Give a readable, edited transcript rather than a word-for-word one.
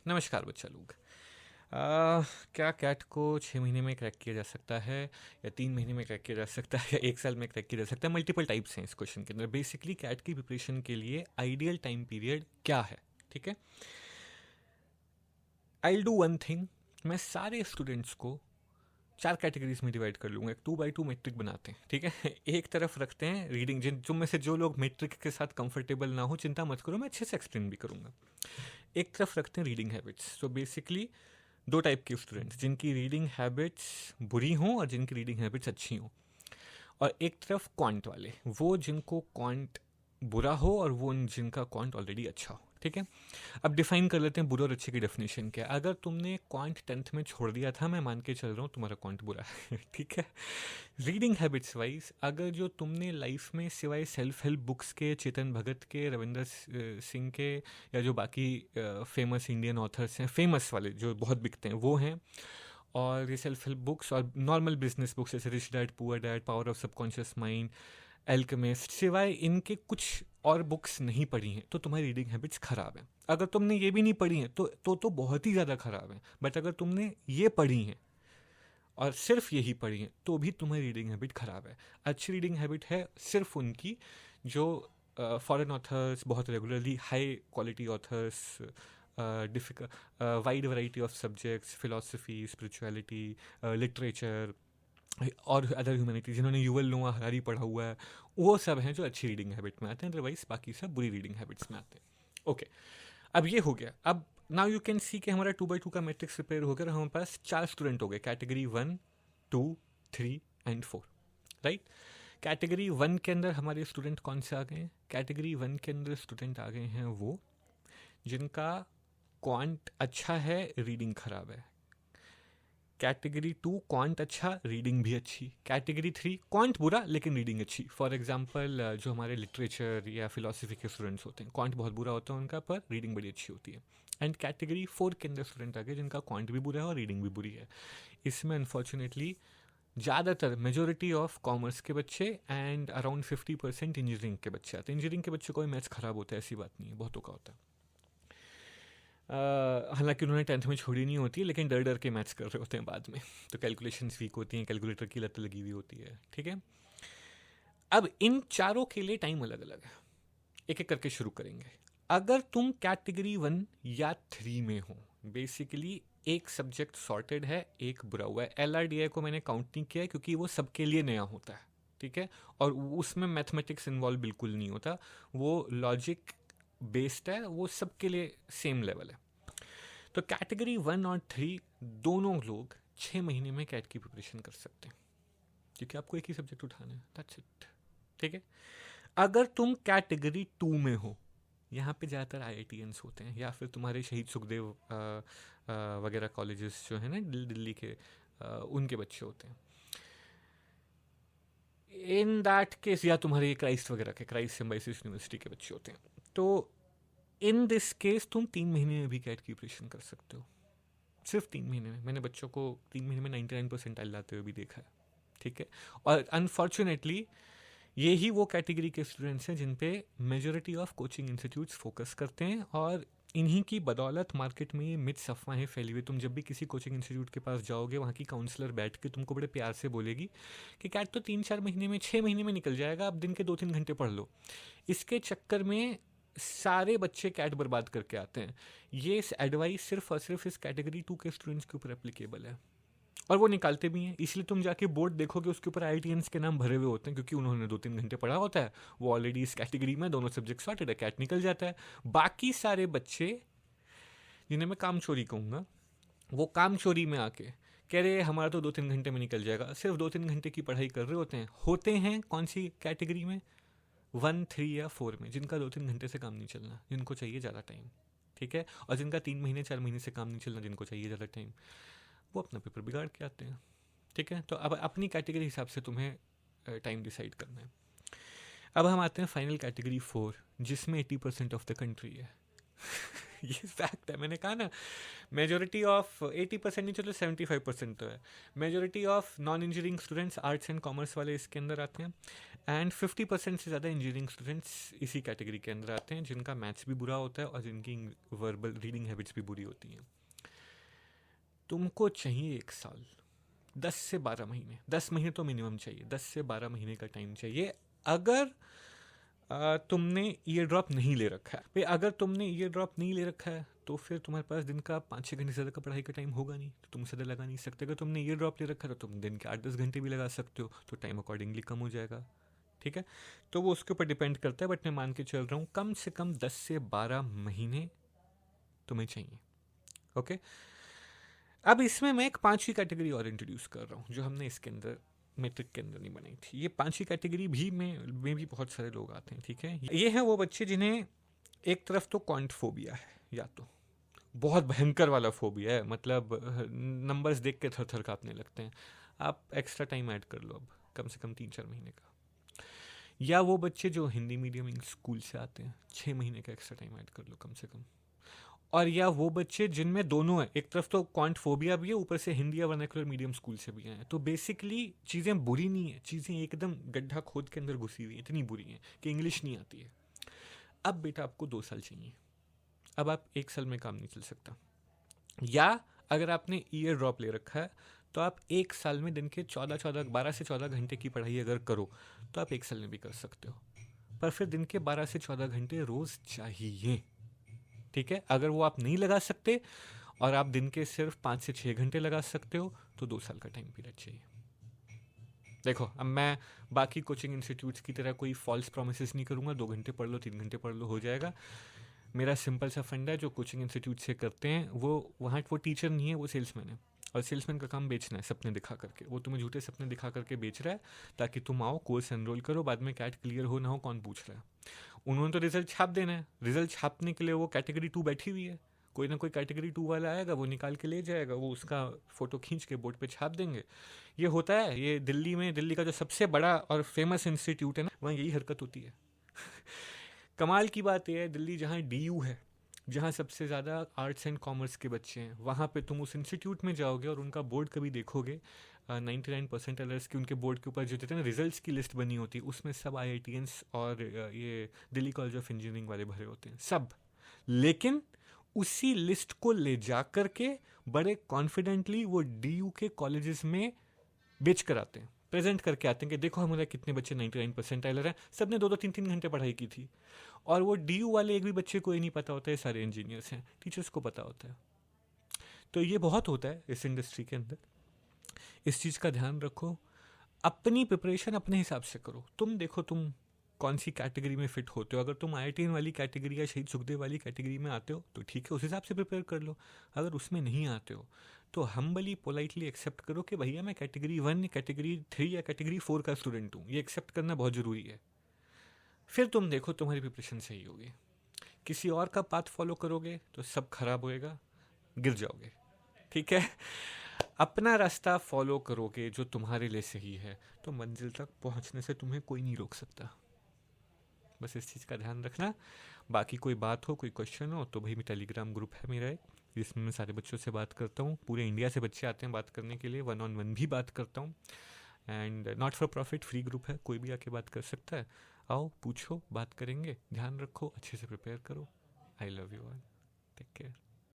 नमस्कार बच्चा लोग। क्या कैट को 6 महीने में क्रैक किया जा सकता है, या 3 महीने में क्रैक किया जा सकता है, या 1 साल में क्रैक किया जा सकता है? मल्टीपल टाइप्स हैं इस क्वेश्चन के अंदर। बेसिकली कैट की प्रिपरेशन के लिए आइडियल टाइम पीरियड क्या है? ठीक है, आई डू वन थिंग। मैं सारे स्टूडेंट्स को 4 कैटेगरीज में डिवाइड कर लूँगा। एक 2x2 मैट्रिक बनाते हैं, ठीक है। एक तरफ रखते हैं रीडिंग, जिन जो में से जो लोग मैट्रिक के साथ कंफर्टेबल ना हो, चिंता मत करो, मैं अच्छे से एक्सप्लेन भी करूँगा। एक तरफ रखते हैं reading habits. So basically 2 type के स्टूडेंट्स, जिनकी रीडिंग हैबिट्स बुरी हों और जिनकी रीडिंग हैबिट्स अच्छी हों। और एक तरफ क्वांट वाले, वो जिनको क्वांट बुरा हो और वो जिनका क्वांट ऑलरेडी अच्छा हो। ठीक है, अब डिफाइन कर लेते हैं बुरे और अच्छे की डेफिनेशन क्या है। अगर तुमने क्वांट 10th में छोड़ दिया था, मैं मान के चल रहा हूँ तुम्हारा क्वांट बुरा है। ठीक है, रीडिंग हैबिट्स वाइज अगर जो तुमने लाइफ में सिवाय सेल्फ हेल्प बुक्स के, चेतन भगत के, रविंदर सिंह के, या जो बाकी फेमस इंडियन ऑथर्स हैं, फेमस वाले जो बहुत बिकते हैं वो हैं, और ये सेल्फ हेल्प बुक्स और नॉर्मल बिजनेस बुक्स जैसे rich dad poor dad, power of subconscious mind, alchemist, सिवाय इनके कुछ और बुक्स नहीं पढ़ी हैं तो तुम्हारी रीडिंग हैबिट्स ख़राब हैं। अगर तुमने ये भी नहीं पढ़ी हैं तो बहुत ही ज़्यादा ख़राब है। बट अगर तुमने ये पढ़ी हैं और सिर्फ यही पढ़ी हैं तो भी तुम्हारी रीडिंग हैबिट ख़राब है। अच्छी रीडिंग हैबिट है सिर्फ उनकी जो फॉरेन ऑथर्स, बहुत regularly high quality authors, difficult wide variety of subjects, philosophy, spirituality, literature और अदर ह्यूमैनिटीज, जिन्होंने युवल नोआ हरारी पढ़ा हुआ है, वो सब हैं जो अच्छी रीडिंग हैबिट में आते हैं। अदरवाइज बाकी सब बुरी रीडिंग हैबिट्स में आते हैं। ओके, अब ये हो गया। अब नाउ यू कैन सी कि हमारा 2x2 का मैट्रिक्स प्रिपेयर हो गया। हमारे पास 4 स्टूडेंट हो गए, कैटेगरी 1, 2, 3 एंड 4, राइट। कैटेगरी 1 के अंदर हमारे स्टूडेंट कौन से आ गए हैं? कैटेगरी 1 के अंदर स्टूडेंट आ गए हैं वो जिनका क्वांट अच्छा है, रीडिंग खराब है। कैटेगरी 2 क्वांट अच्छा, रीडिंग भी अच्छी। कैटेगरी 3 क्वांट बुरा लेकिन रीडिंग अच्छी। फॉर एग्जांपल जो हमारे लिटरेचर या फिलोसफी के स्टूडेंट्स होते हैं, क्वांट बहुत बुरा होता है उनका, पर रीडिंग बड़ी अच्छी होती है। एंड कैटेगरी 4 के अंदर स्टूडेंट आ गए जिनका क्वांट भी बुरा है और रीडिंग भी बुरी है। इसमें अनफॉर्चुनेटली ज़्यादातर मेजोरिटी ऑफ कॉमर्स के बच्चे एंड अराउंड 50% इंजीनियरिंग के बच्चे आते हैं। इंजीनियरिंग के बच्चे को भी मैथ्स ख़राब होता है, ऐसी बात नहीं है, बहुतों का होता है। हालांकि उन्होंने 10th में छोड़ी नहीं होती, लेकिन डर डर के मैथ्स कर रहे होते हैं बाद में, तो कैलकुलेशंस वीक होती हैं, कैलकुलेटर की लत लगी हुई होती है। ठीक है, अब इन चारों के लिए टाइम अलग अलग है, एक एक करके शुरू करेंगे। अगर तुम कैटेगरी 1 या 3 में हो, बेसिकली एक सब्जेक्ट सॉर्टेड है, एक बुरा हुआ है। LRDI को मैंने काउंट नहीं किया है क्योंकि वो सबके लिए नया होता है, ठीक है, और उसमें मैथमेटिक्स इन्वॉल्व बिल्कुल नहीं होता, वो लॉजिक बेस्ड है, वो सबके लिए सेम लेवल है। तो कैटेगरी 1 और 3 दोनों लोग 6 महीने में कैट की प्रिपरेशन कर सकते हैं, क्योंकि आपको एक ही सब्जेक्ट उठाना है, दैट्स इट। ठीक है, अगर तुम कैटेगरी 2 में हो, यहाँ पे ज़्यादातर IITians होते हैं, या फिर तुम्हारे शहीद सुखदेव वगैरह कॉलेजेस जो है ना दिल्ली के, उनके बच्चे होते हैं। इन दैट केस, या तुम्हारे क्राइस्ट वगैरह के, क्राइस्ट सिम्बाइसिस यूनिवर्सिटी के बच्चे होते हैं, तो इन दिस केस तुम 3 महीने में भी कैट की प्रिपरेशन कर सकते हो, सिर्फ 3 महीने में। मैंने बच्चों को 3 महीने में 99% लाते हुए भी देखा है। ठीक है, और अनफॉर्चुनेटली ये ही वो कैटेगरी के स्टूडेंट्स हैं जिन पे majority of coaching institutes focus करते हैं, और इन्हीं की बदौलत मार्केट में ये मिथ्स अफवाहें फैली हुई। तुम जब भी किसी कोचिंग इंस्टीट्यूट के पास जाओगे, वहाँ की काउंसलर बैठ के तुमको बड़े प्यार से बोलेगी कि कैट तो 3-4 महीने में, 6 महीने में निकल जाएगा, आप दिन के 2-3 घंटे पढ़ लो। इसके चक्कर में सारे बच्चे कैट बर्बाद करके आते हैं। ये एडवाइस सिर्फ और सिर्फ इस कैटेगरी 2 के स्टूडेंट्स के ऊपर एप्लीकेबल है, और वो निकालते भी हैं। इसलिए तुम जाके बोर्ड देखोगे, उसके ऊपर IITians के नाम भरे हुए होते हैं, क्योंकि उन्होंने 2-3 घंटे पढ़ा होता है, वो ऑलरेडी इस कैटेगरी में, दोनों सब्जेक्ट सॉर्टेड है, कैट निकल जाता है। बाकी सारे बच्चे, जिन्हें मैं काम चोरी कहूँगा, वो काम चोरी में आके कह रहे हमारा तो 2-3 घंटे में निकल जाएगा, सिर्फ 2-3 घंटे की पढ़ाई कर रहे होते हैं कौन सी कैटेगरी में? 1, 3 या 4 में, जिनका 2-3 घंटे से काम नहीं चलना, जिनको चाहिए ज़्यादा टाइम। ठीक है, और जिनका 3 महीने 4 महीने से काम नहीं चलना, जिनको चाहिए ज़्यादा टाइम, वो अपना पेपर बिगाड़ के आते हैं। ठीक है, तो अब अपनी कैटेगरी हिसाब से तुम्हें टाइम डिसाइड करना है। अब हम आते हैं फाइनल कैटेगरी 4, जिसमें 80% ऑफ द कंट्री है। ये फैक्ट है, मैंने कहा ना, मेजोरिटी ऑफ 80% नहीं, चलो 75% तो है, majority of non engineering students arts and commerce वाले इसके अंदर आते हैं, एंड 50% से ज़्यादा इंजीनियरिंग स्टूडेंट्स इसी कैटेगरी के अंदर आते हैं, जिनका मैथ्स भी बुरा होता है और जिनकी वर्बल रीडिंग हैबिट्स भी बुरी होती हैं। तुमको चाहिए 1 साल, 10 से 12 महीने, 10 महीने तो मिनिमम चाहिए, 10 से 12 महीने का टाइम चाहिए। अगर तुमने ईयर ड्रॉप नहीं ले रखा है भाई, अगर तुमने ईयर ड्रॉप नहीं ले रखा है तो फिर तुम्हारे पास दिन का 5-6 घंटे से ज़्यादा का पढ़ाई का टाइम होगा नहीं, तो तुम ज़्यादा लगा नहीं सकते। अगर तुमने ईयर ड्रॉप ले रखा है तो तुम दिन के 8-10 घंटे भी लगा सकते हो, तो टाइम अकॉर्डिंगली कम हो जाएगा, ठीक है। तो वो उसके ऊपर डिपेंड करता है, बट मैं मान के चल रहा हूँ कम से कम 10 से 12 महीने तुम्हें चाहिए, ओके। अब इसमें मैं एक 5वीं कैटेगरी और इंट्रोड्यूस कर रहा हूँ, जो हमने इसके अंदर मैट्रिक के अंदर नहीं बनाई थी। ये 5वीं कैटेगरी भी में भी बहुत सारे लोग आते हैं, ठीक है। ये हैं वो बच्चे जिन्हें एक तरफ तो क्वांट फोबिया है, या तो बहुत भयंकर वाला फोबिया है, मतलब नंबर्स देख के थर थर काँपने लगते हैं। आप एक्स्ट्रा टाइम ऐड कर लो, अब कम से कम 3-4 महीने का। या वो बच्चे जो हिंदी मीडियम स्कूल से आते हैं, 6 महीने का एक्स्ट्रा टाइम ऐड कर लो कम से कम। और या वो बच्चे जिनमें दोनों है, एक तरफ तो क्वांट फोबिया भी है, ऊपर से हिंदी या वर्नाकुलर मीडियम स्कूल से भी आए हैं। तो बेसिकली चीज़ें बुरी नहीं है, चीज़ें एकदम गड्ढा खोद के अंदर घुसी हुई है, इतनी बुरी हैं कि इंग्लिश नहीं आती है। अब बेटा आपको 2 साल चाहिए, अब आप 1 साल में काम नहीं चल सकता। या अगर आपने ईयर ड्रॉप ले रखा है तो आप 1 साल में दिन के 12 से 14 घंटे की पढ़ाई अगर करो तो आप 1 साल में भी कर सकते हो, पर फिर दिन के 12 से 14 घंटे रोज़ चाहिए, ठीक है। अगर वो आप नहीं लगा सकते और आप दिन के सिर्फ 5 से 6 घंटे लगा सकते हो तो 2 साल का टाइम पीरियड चाहिए। देखो, अब मैं बाकी कोचिंग इंस्टीट्यूट्स की तरह कोई फॉल्स प्रोमिसेस नहीं करूँगा, 2 घंटे पढ़ लो, 3 घंटे पढ़ लो, हो जाएगा। मेरा सिंपल सा फंडा है, जो कोचिंग इंस्टीट्यूट से करते हैं वो वहाँ वो टीचर नहीं है, वो सेल्समैन है, और सेल्समैन का काम बेचना है, सपने दिखा करके। वो तुम्हें झूठे सपने दिखा करके बेच रहा है ताकि तुम आओ, कोर्स एनरोल करो, बाद में कैट क्लियर हो ना हो कौन पूछ रहा है। उन्होंने तो रिजल्ट छाप देना है, रिजल्ट छापने के लिए वो कैटेगरी 2 बैठी हुई है, कोई ना कोई कैटेगरी 2 वाला आएगा, वो निकाल के ले जाएगा, वो उसका फ़ोटो खींच के बोर्ड पे छाप देंगे। ये होता है, ये दिल्ली में, दिल्ली का जो सबसे बड़ा और फेमस इंस्टीट्यूट है ना, वहाँ यही हरकत होती है। कमाल की बात यह है, दिल्ली जहाँ DU है, जहाँ सबसे ज़्यादा आर्ट्स एंड कॉमर्स के बच्चे हैं, वहाँ पे तुम उस इंस्टीट्यूट में जाओगे और उनका बोर्ड कभी देखोगे, 99% अलर्स की उनके बोर्ड के ऊपर जो देते हैं ना रिजल्ट्स की लिस्ट बनी होती है, उसमें सब IITians और ये दिल्ली कॉलेज ऑफ इंजीनियरिंग वाले भरे होते हैं सब। लेकिन उसी लिस्ट को ले जा कर के बड़े कॉन्फिडेंटली वो DU के कॉलेजेस में बेच कर आते हैं, प्रेजेंट करके आते हैं कि देखो हमारे कितने बच्चे 99 परसेंटाइलर हैं, सब ने 2-2 3-3 घंटे पढ़ाई की थी। और वो DU वाले एक भी बच्चे को ये नहीं पता होता है सारे इंजीनियर्स हैं, टीचर्स को पता होता है। तो ये बहुत होता है इस इंडस्ट्री के अंदर, इस चीज़ का ध्यान रखो। अपनी प्रिपरेशन अपने हिसाब से करो, तुम देखो तुम कौन सी कैटेगरी में फिट होते हो। अगर तुम IITian वाली कैटेगरी या शहीद सुखदेव वाली कैटेगरी में आते हो तो ठीक है, उस हिसाब से प्रिपेयर कर लो। अगर उसमें नहीं आते हो तो हम्बली पोलाइटली एक्सेप्ट करो कि भैया मैं कैटेगरी 1, कैटेगरी 3 या कैटेगरी 4 का स्टूडेंट हूँ, ये एक्सेप्ट करना बहुत ज़रूरी है। फिर तुम देखो तुम्हारी प्रिपरेशन सही होगी। किसी और का पाथ फॉलो करोगे तो सब खराब होएगा, गिर जाओगे, ठीक है। अपना रास्ता फॉलो करोगे जो तुम्हारे लिए सही है, तो मंजिल तक पहुंचने से तुम्हें कोई नहीं रोक सकता। बस इस चीज़ का ध्यान रखना। बाकी कोई बात हो, कोई क्वेश्चन हो तो भाई मैं टेलीग्राम ग्रुप है मेरा एक, जिसमें मैं सारे बच्चों से बात करता हूँ, पूरे इंडिया से बच्चे आते हैं बात करने के लिए, 1-on-1 भी बात करता हूँ। And not for profit, free group है, कोई भी आके बात कर सकता है। आओ, पूछो, बात करेंगे। ध्यान रखो, अच्छे से प्रिपेयर करो। I love you all, take care.